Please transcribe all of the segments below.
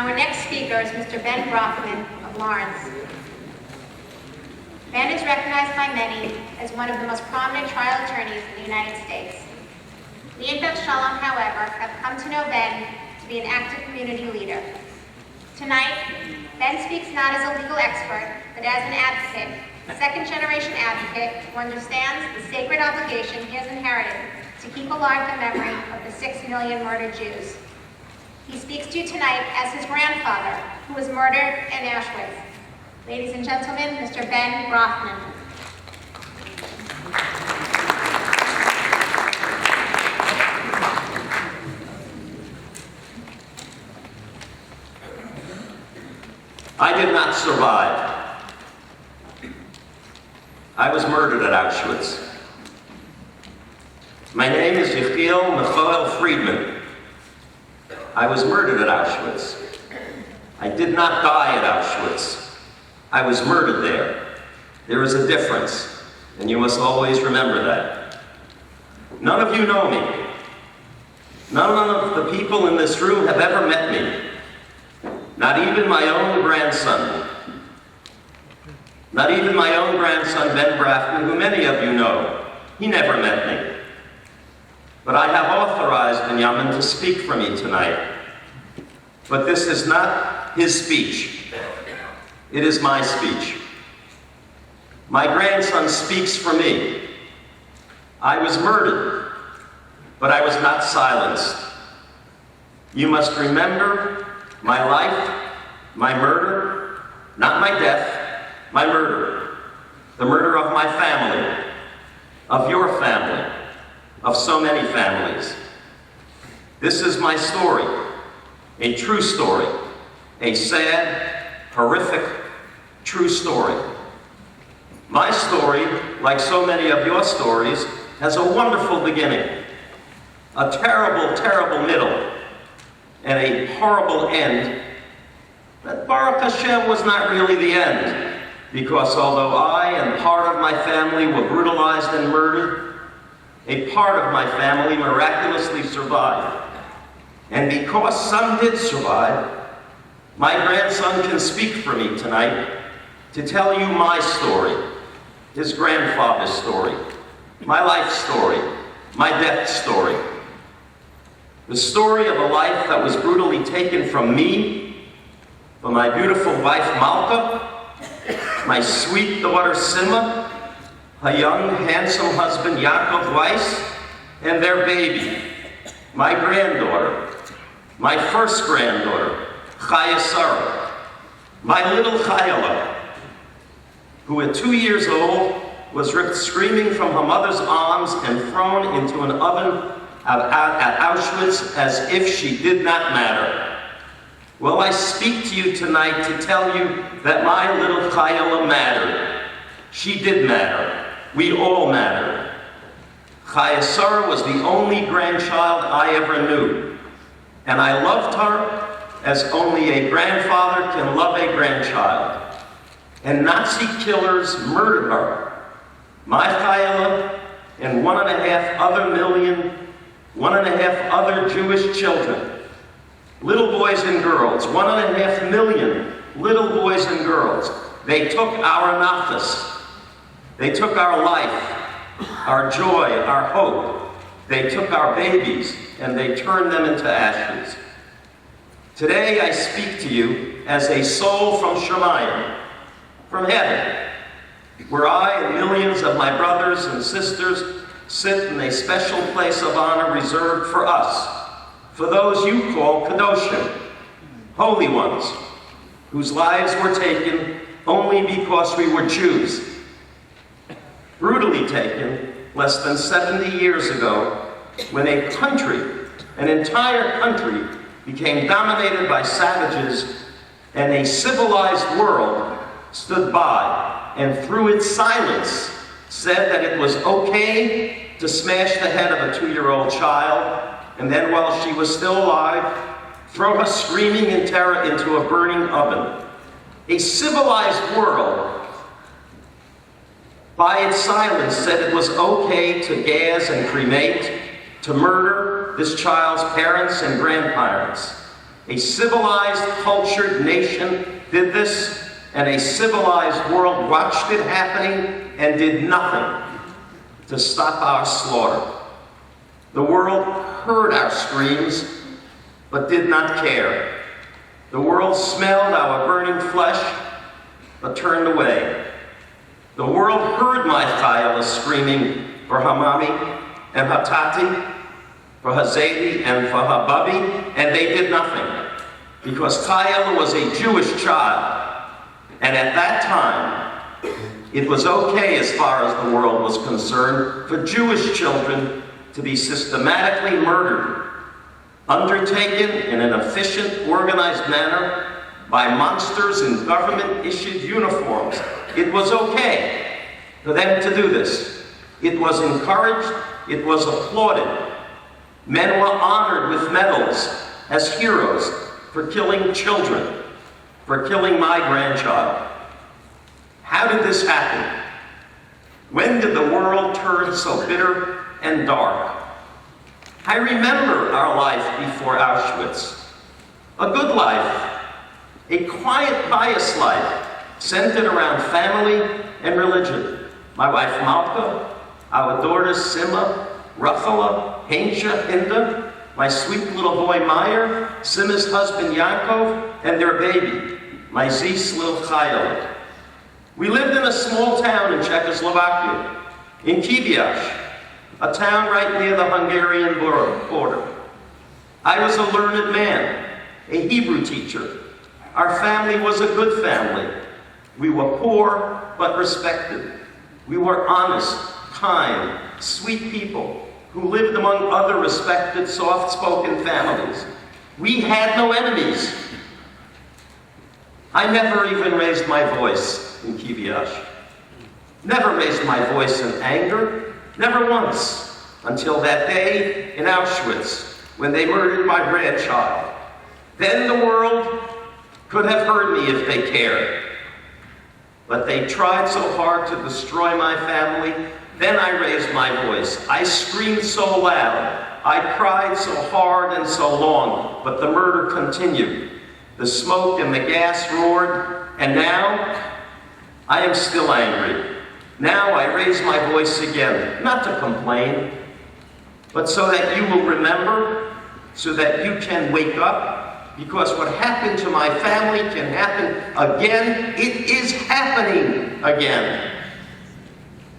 Our next speaker is Mr. Ben Brafman of Lawrence. Ben is recognized by many as one of the most prominent trial attorneys in the United States. The Infant Shalom, however, have come to know Ben to be an active community leader. Tonight, Ben speaks not as a legal expert, but as an advocate, a second-generation advocate who understands the sacred obligation he has inherited to keep alive the memory of the 6 million murdered Jews. He speaks to you tonight as his grandfather, who was murdered in Auschwitz. Ladies and gentlemen, Mr. Ben Brafman. I did not survive. I was murdered at Auschwitz. My name is Yechiel Michael Friedman. I was murdered at Auschwitz. I did not die at Auschwitz. I was murdered there. There is a difference, and you must always remember that. None of you know me. None of the people in this room have ever met me. Not even my own grandson. Not even my own grandson, Ben Brafman, who many of you know. He never met me. But I have authorized Benjamin to speak for me tonight. But this is not his speech. It is my speech. My grandson speaks for me. I was murdered, but I was not silenced. You must remember my life, my murder, not my death, my murder. The murder of my family, of your family, of so many families. This is my story, a true story, a sad, horrific, true story. My story, like so many of your stories, has a wonderful beginning, a terrible, terrible middle, and a horrible end. But Baruch Hashem was not really the end, because although I and part of my family were brutalized and murdered, a part of my family miraculously survived. And because some did survive, my grandson can speak for me tonight to tell you my story, his grandfather's story, my life story, my death story. The story of a life that was brutally taken from me, from my beautiful wife Malka, my sweet daughter Sima, her young, handsome husband Yaakov Weiss, and their baby, my granddaughter, my first granddaughter, Chaya Sarah, my little Chayala, who at 2 years old was ripped screaming from her mother's arms and thrown into an oven at Auschwitz as if she did not matter. Well, I speak to you tonight to tell you that my little Chayala mattered. She did matter. We all mattered. Chaya Sarah was the only grandchild I ever knew, and I loved her as only a grandfather can love a grandchild. And Nazi killers murdered her. My Chayala and 1.5 other Jewish children, little boys and girls, 1.5 million little boys and girls. They took our nafas. They took our life, our joy, our hope. They took our babies and they turned them into ashes. Today I speak to you as a soul from Shemayim, from heaven, where I and millions of my brothers and sisters sit in a special place of honor reserved for us, for those you call Kadoshim, holy ones, whose lives were taken only because we were Jews. Brutally taken less than 70 years ago, when a country, an entire country, became dominated by savages, and a civilized world stood by and through its silence said that it was okay to smash the head of a 2-year-old child, and then while she was still alive, throw her screaming in terror into a burning oven. A civilized world, by its silence, said it was okay to gas and cremate, to murder this child's parents and grandparents. A civilized, cultured nation did this, and a civilized world watched it happening and did nothing to stop our slaughter. The world heard our screams, but did not care. The world smelled our burning flesh, but turned away. The world heard my Chayala screaming for her mommy and her tati, for her Zadie and for her bubby, and they did nothing. Because Chayala was a Jewish child, and at that time, it was okay, as far as the world was concerned, for Jewish children to be systematically murdered, undertaken in an efficient, organized manner by monsters in government-issued uniforms. It was okay for them to do this. It was encouraged, it was applauded. Men were honored with medals as heroes for killing children, for killing my grandchild. How did this happen? When did the world turn so bitter and dark? I remember our life before Auschwitz. A good life, a quiet, pious life, centered around family and religion. My wife Malka, our daughters Sima, Rafala, Hainsha, Hinda, my sweet little boy Meyer, Sima's husband Yankov, and their baby, my Zis little Chayala. We lived in a small town in Czechoslovakia, in Kiviash, a town right near the Hungarian border. I was a learned man, a Hebrew teacher. Our family was a good family. We were poor, but respected. We were honest, kind, sweet people who lived among other respected, soft-spoken families. We had no enemies. I never even raised my voice in Kiviash. Never raised my voice in anger, never once, until that day in Auschwitz, when they murdered my grandchild. Then the world could have heard me if they cared. But they tried so hard to destroy my family. Then I raised my voice. I screamed so loud. I cried so hard and so long. But the murder continued. The smoke and the gas roared. And now, I am still angry. Now I raise my voice again, not to complain, but so that you will remember, so that you can wake up, because what happened to my family can happen again. It is happening again.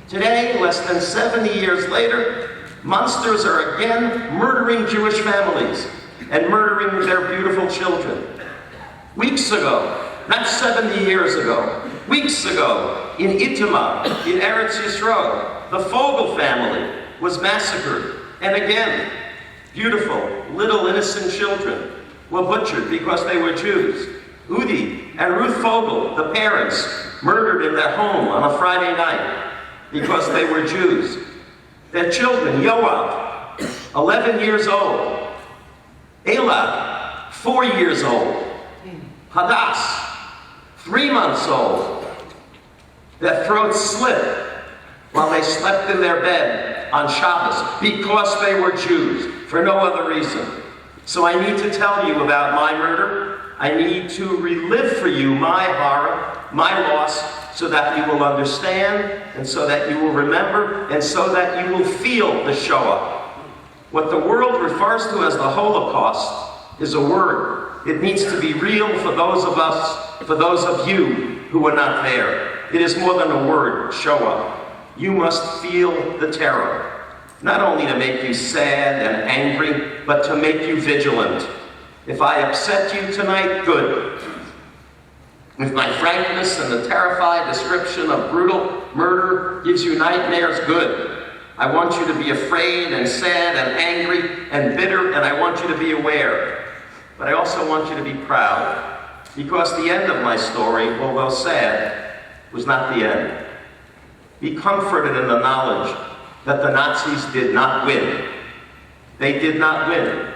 Today, less than 70 years later, monsters are again murdering Jewish families and murdering their beautiful children. Weeks ago, not 70 years ago, weeks ago, in Itamar, in Eretz Yisrael, the Fogel family was massacred. And again, beautiful, little innocent children were butchered because they were Jews. Udi and Ruth Fogel, the parents, murdered in their home on a Friday night because they were Jews. Their children, Yoav, 11 years old, Elad, 4 years old, Hadass, 3 months old. Their throats slit while they slept in their bed on Shabbos because they were Jews, for no other reason. So I need to tell you about my murder. I need to relive for you my horror, my loss, so that you will understand, and so that you will remember, and so that you will feel the Shoah. What the world refers to as the Holocaust is a word. It needs to be real for those of us, for those of you who were not there. It is more than a word, Shoah. You must feel the terror, not only to make you sad and angry, but to make you vigilant. If I upset you tonight, good. If my frankness and the terrified description of brutal murder gives you nightmares, good. I want you to be afraid and sad and angry and bitter, and I want you to be aware. But I also want you to be proud, because the end of my story, although sad, was not the end. Be comforted in the knowledge that the Nazis did not win. They did not win.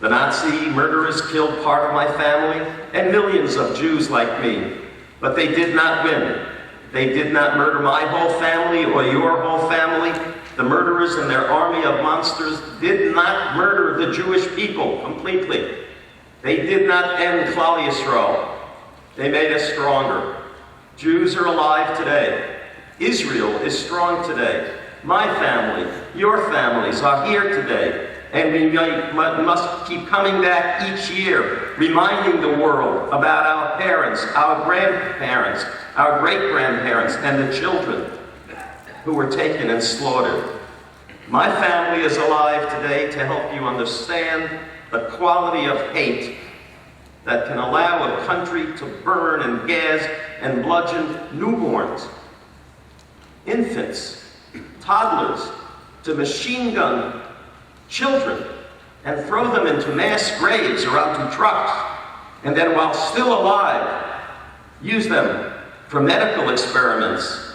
The Nazi murderers killed part of my family and millions of Jews like me, but they did not win. They did not murder my whole family or your whole family. The murderers and their army of monsters did not murder the Jewish people completely. They did not end Klal Yisrael. They made us stronger. Jews are alive today. Israel is strong today. My family, your families are here today. And we must keep coming back each year, reminding the world about our parents, our grandparents, our great-grandparents, and the children who were taken and slaughtered. My family is alive today to help you understand the quality of hate that can allow a country to burn and gas and bludgeon newborns, infants, toddlers, to machine gun children and throw them into mass graves or onto trucks, and then while still alive, use them for medical experiments.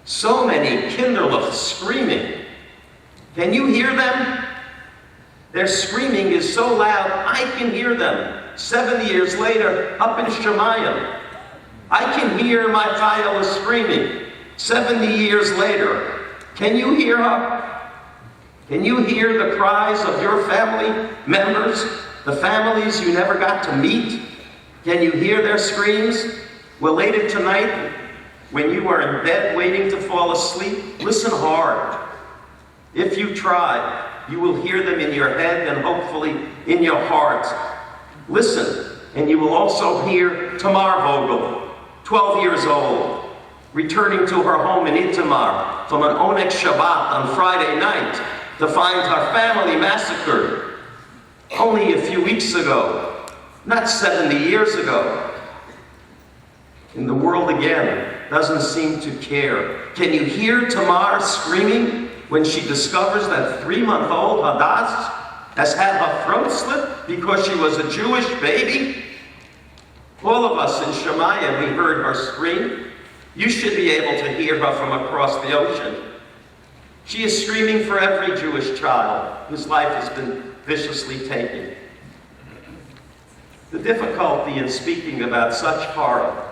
So many Kinderluft screaming. Can you hear them? Their screaming is so loud, I can hear them 70 years later up in Shemayim. I can hear my child screaming 70 years later. Can you hear her? Can you hear the cries of your family members, the families you never got to meet? Can you hear their screams? Well, later tonight, when you are in bed waiting to fall asleep, listen hard. If you try, you will hear them in your head and hopefully in your heart. Listen, and you will also hear Tamar Vogel, 12 years old, returning to her home in Itamar from an Onek Shabbat on Friday night to find her family massacred only a few weeks ago, not 70 years ago. And the world again doesn't seem to care. Can you hear Tamar screaming when she discovers that 3-month-old Hadass has had her throat slit because she was a Jewish baby? All of us in Shemayim, we heard her scream. You should be able to hear her from across the ocean. She is screaming for every Jewish child whose life has been viciously taken. The difficulty in speaking about such horror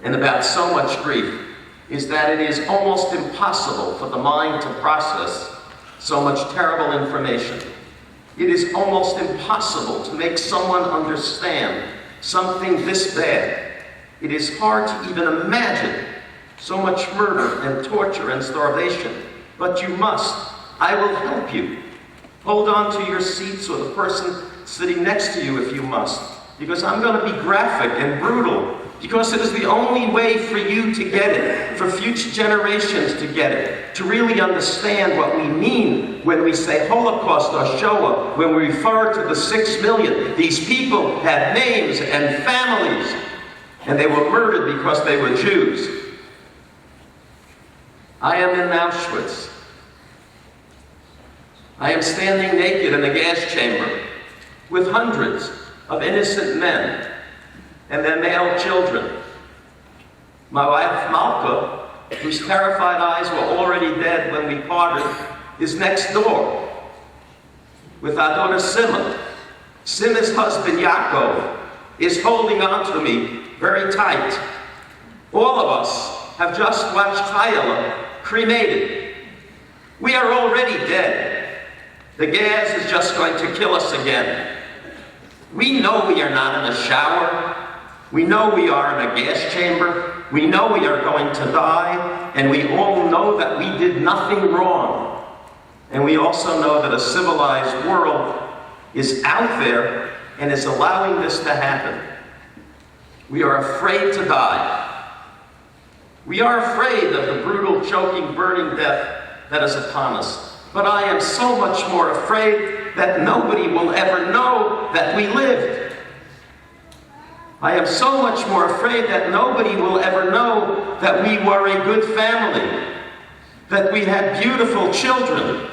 and about so much grief is that it is almost impossible for the mind to process so much terrible information. It is almost impossible to make someone understand something this bad. It is hard to even imagine so much murder and torture and starvation. But you must. I will help you. Hold on to your seats or the person sitting next to you if you must. Because I'm going to be graphic and brutal. Because it is the only way for you to get it, for future generations to get it, to really understand what we mean when we say Holocaust or Shoah, when we refer to the 6 million. These people had names and families, and they were murdered because they were Jews. I am in Auschwitz. I am standing naked in a gas chamber with hundreds of innocent men and their male children. My wife, Malka, whose terrified eyes were already dead when we parted, is next door with our daughter Simma. Simma's husband, Yaakov, is holding on to me very tight. All of us have just watched Chayela cremated. We are already dead. The gas is just going to kill us again. We know we are not in a shower. We know we are in a gas chamber. We know we are going to die. And we all know that we did nothing wrong. And we also know that a civilized world is out there and is allowing this to happen. We are afraid to die. We are afraid of the brutal, choking, burning death that is upon us. But I am so much more afraid that nobody will ever know that we lived. I am so much more afraid that nobody will ever know that we were a good family, that we had beautiful children,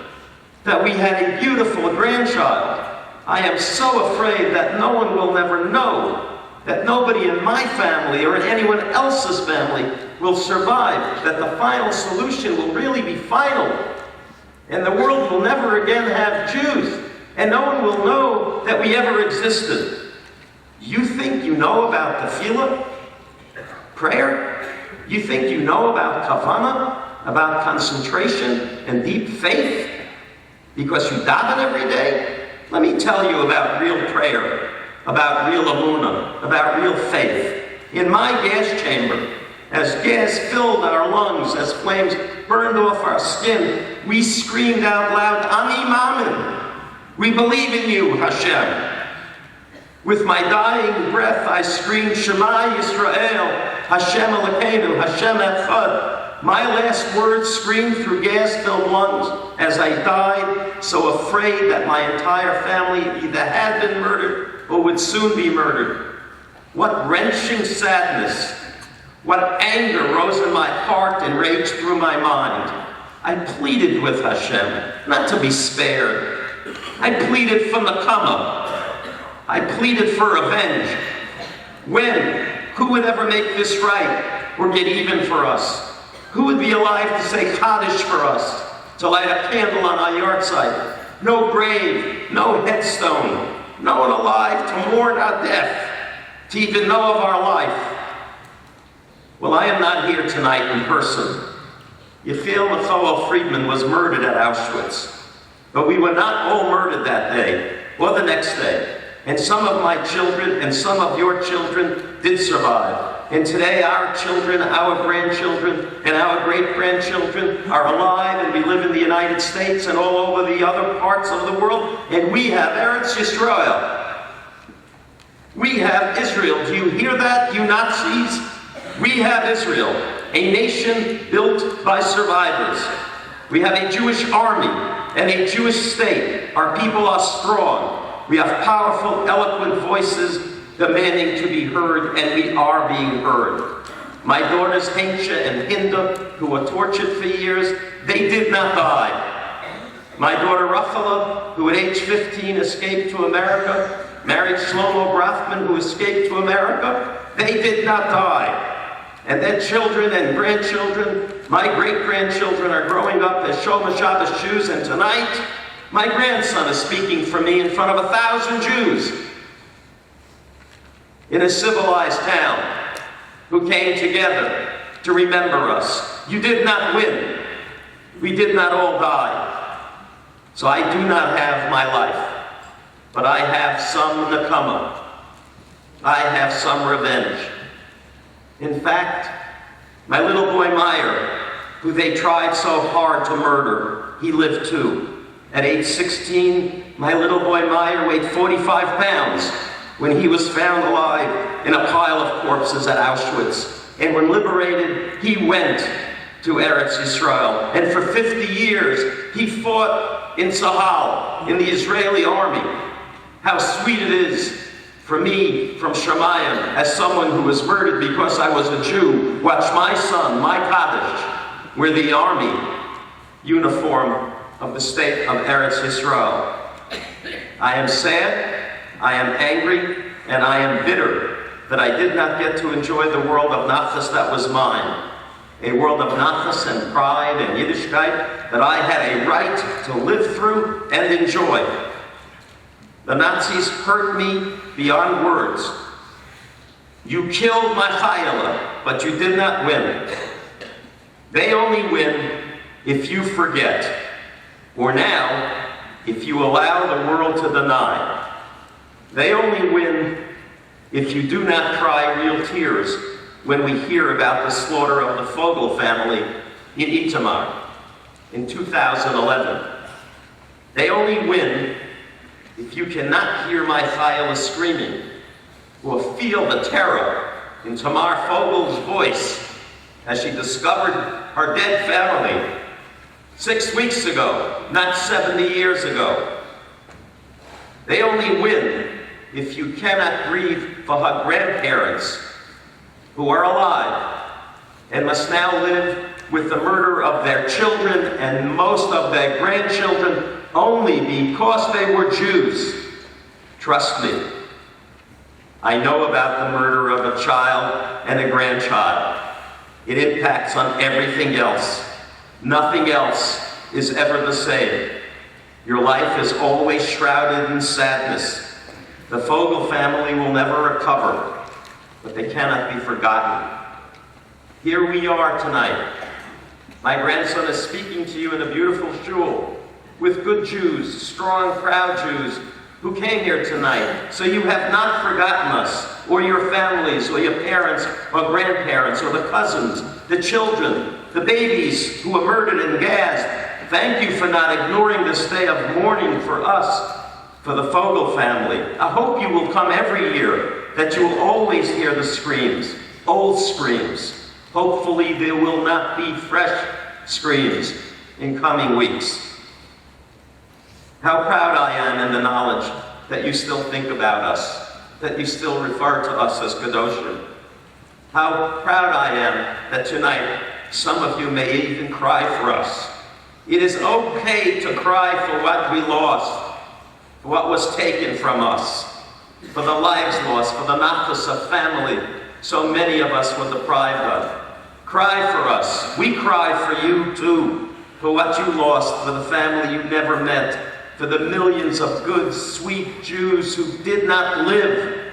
that we had a beautiful grandchild. I am so afraid that no one will ever know, that nobody in my family or in anyone else's family will survive, that the final solution will really be final. And the world will never again have Jews, and no one will know that we ever existed. You think you know about tefillah, prayer? You think you know about kavanah, about concentration and deep faith? Because you daven every day? Let me tell you about real prayer, about real emunah, about real faith. In my gas chamber, as gas filled our lungs, as flames burned off our skin, we screamed out loud, Ani Mamin. We believe in you, Hashem. With my dying breath, I screamed, Shema Yisrael, Hashem Elokeinu, Hashem Echad. My last words screamed through gas-filled lungs as I died, so afraid that my entire family either had been murdered or would soon be murdered. What wrenching sadness, what anger rose in my heart and raged through my mind. I pleaded with Hashem not to be spared. I pleaded for Nakama. I pleaded for revenge. When? Who would ever make this right or get even for us? Who would be alive to say Kaddish for us, to light a candle on our yard site? No grave, no headstone, no one alive to mourn our death, to even know of our life. Well, I am not here tonight in person. Yechiel Mathoel Friedman was murdered at Auschwitz. But we were not all murdered that day, or the next day. And some of my children and some of your children did survive. And today our children, our grandchildren, and our great-grandchildren are alive, and we live in the United States and all over the other parts of the world, and we have Eretz Yisrael. We have Israel. Do you hear that, you Nazis? We have Israel, a nation built by survivors. We have a Jewish army and a Jewish state. Our people are strong. We have powerful, eloquent voices demanding to be heard, and we are being heard. My daughters, Hensha and Hinda, who were tortured for years, they did not die. My daughter, Rafala, who at age 15 escaped to America, married Shlomo Brafman, who escaped to America, they did not die. And their children and grandchildren, my great-grandchildren, are growing up as Shomer Shabbos Jews, and tonight, my grandson is speaking for me in front of 1,000 Jews in a civilized town who came together to remember us. You did not win. We did not all die. So I do not have my life, but I have some nakama. I have some revenge. In fact, my little boy Meyer, who they tried so hard to murder, he lived too. At age 16, my little boy Meyer weighed 45 pounds when he was found alive in a pile of corpses at Auschwitz. And when liberated, he went to Eretz Yisrael. And for 50 years, he fought in Tzahal, in the Israeli army. How sweet it is for me, from Shemayim, as someone who was murdered because I was a Jew, watch my son, my Kaddish, wear the army uniform of the state of Eretz Yisrael. I am sad, I am angry, and I am bitter that I did not get to enjoy the world of Nachas that was mine. A world of Nachas and pride and Yiddishkeit that I had a right to live through and enjoy. The Nazis hurt me beyond words. You killed my Chayala, but you did not win. They only win if you forget. Or now, if you allow the world to deny. They only win if you do not cry real tears when we hear about the slaughter of the Fogel family in Itamar in 2011. They only win if you cannot hear my Chayala screaming or feel the terror in Tamar Fogel's voice as she discovered her dead family 6 weeks ago, not 70 years ago. They only win if you cannot grieve for her grandparents who are alive and must now live with the murder of their children and most of their grandchildren only because they were Jews. Trust me, I know about the murder of a child and a grandchild. It impacts on everything else. Nothing else is ever the same. Your life is always shrouded in sadness. The Fogel family will never recover, but they cannot be forgotten. Here we are tonight. My grandson is speaking to you in a beautiful shul with good Jews, strong, proud Jews, who came here tonight, so you have not forgotten us, or your families, or your parents, or grandparents, or the cousins, the children, the babies who were murdered and gassed. Thank you for not ignoring this day of mourning for us, for the Fogel family. I hope you will come every year, that you will always hear the screams, old screams. Hopefully there will not be fresh screams in coming weeks. How proud I am in the knowledge that you still think about us, that you still refer to us as Kedoshim. How proud I am that tonight some of you may even cry for us. It is okay to cry for what we lost, for what was taken from us, for the lives lost, for the nafas of family so many of us were deprived of. Cry for us. We cry for you too, for what you lost, for the family you never met, for the millions of good, sweet Jews who did not live,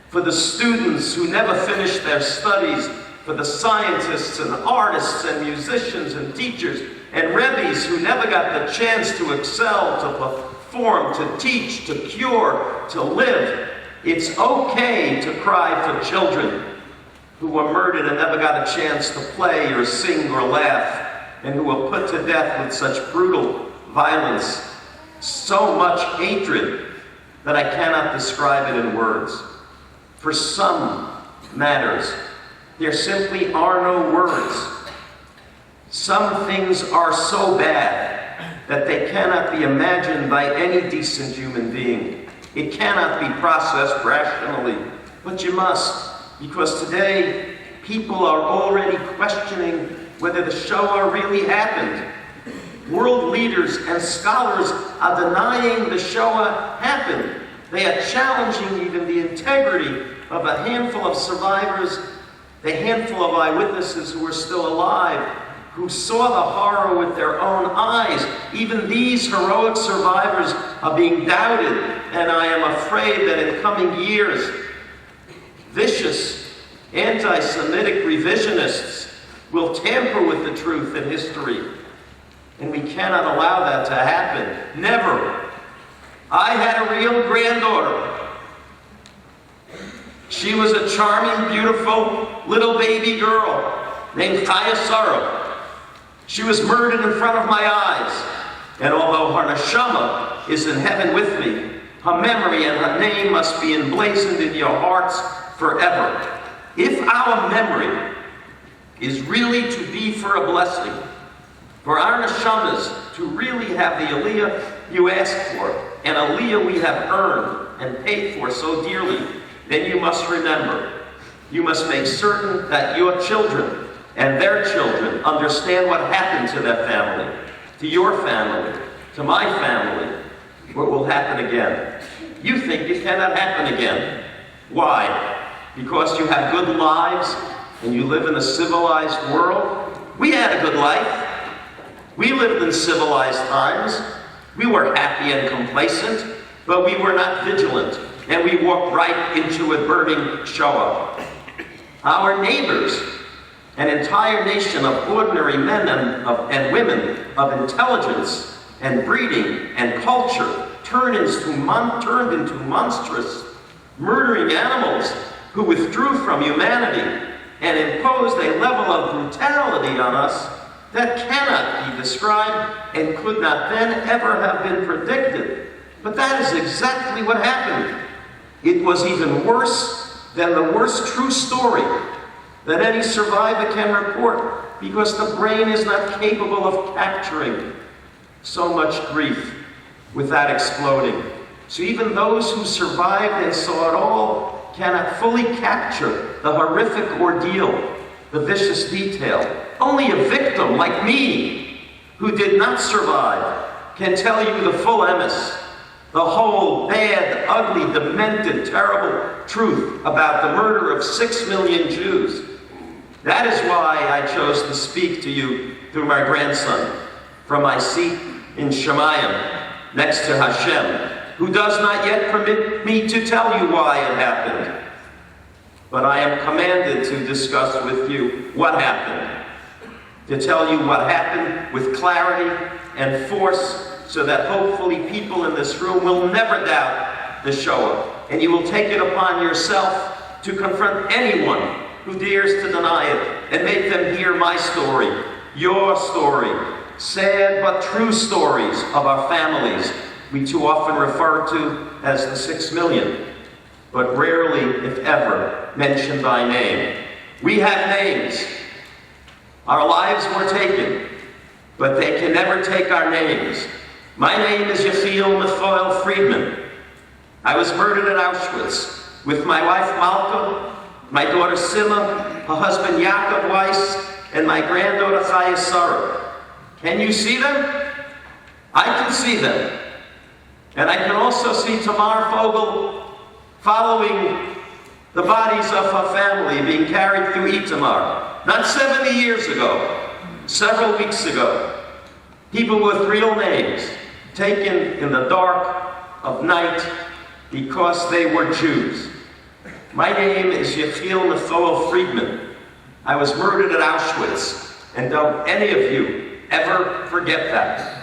for the students who never finished their studies, for the scientists and artists and musicians and teachers and rebbes who never got the chance to excel, to perform, to teach, to cure, to live. It's okay to cry for children who were murdered and never got a chance to play or sing or laugh, and who were put to death with such brutal violence, so much hatred that I cannot describe it in words. For some matters, there simply are no words. Some things are so bad that they cannot be imagined by any decent human being. It cannot be processed rationally, but you must, because today people are already questioning whether the Shoah really happened. World leaders and scholars are denying the Shoah happened. They are challenging even the integrity of a handful of survivors, the handful of eyewitnesses who are still alive, who saw the horror with their own eyes. Even these heroic survivors are being doubted, and I am afraid that in coming years, vicious, anti-Semitic revisionists will tamper with the truth in history. And we cannot allow that to happen. Never. I had a real granddaughter. She was a charming, beautiful little baby girl named Chaya Sarah. She was murdered in front of my eyes. And although her neshama is in heaven with me, her memory and her name must be emblazoned in your hearts forever. If our memory is really to be for a blessing, for our neshamas to really have the aliyah you ask for, an aliyah we have earned and paid for so dearly, then you must remember, you must make certain that your children and their children understand what happened to their family, to your family, to my family, what will happen again. You think it cannot happen again. Why? Because you have good lives and you live in a civilized world? We had a good life. We lived in civilized times. We were happy and complacent, but we were not vigilant, and we walked right into a burning Shoah. Our neighbors, an entire nation of ordinary men and women of intelligence and breeding and culture, turned into monstrous, murdering animals who withdrew from humanity and imposed a level of brutality on us that cannot be described and could not then ever have been predicted. But that is exactly what happened. It was even worse than the worst true story that any survivor can report, because the brain is not capable of capturing so much grief without exploding. So even those who survived and saw it all cannot fully capture the horrific ordeal, the vicious detail. Only a victim like me, who did not survive, can tell you the full emes, the whole bad, ugly, demented, terrible truth about the murder of 6 million Jews. That is why I chose to speak to you through my grandson, from my seat in Shemayim, next to Hashem, who does not yet permit me to tell you why it happened. But I am commanded to discuss with you what happened, to tell you what happened with clarity and force, so that hopefully people in this room will never doubt the Shoah, and you will take it upon yourself to confront anyone who dares to deny it and make them hear my story, your story, sad but true stories of our families we too often refer to as the 6 million, but rarely, if ever, mention by name. We have names. Our lives were taken, but they can never take our names. My name is Yechiel Michael Friedman. I was murdered at Auschwitz with my wife Malka, my daughter Sima, her husband Yaakov Weiss, and my granddaughter Chaya Sarah. Can you see them? I can see them. And I can also see Tamar Fogel following the bodies of her family being carried through Itamar. Not 70 years ago, several weeks ago. People with real names taken in the dark of night because they were Jews. My name is Yechiel Michael Friedman. I was murdered at Auschwitz, and don't any of you ever forget that.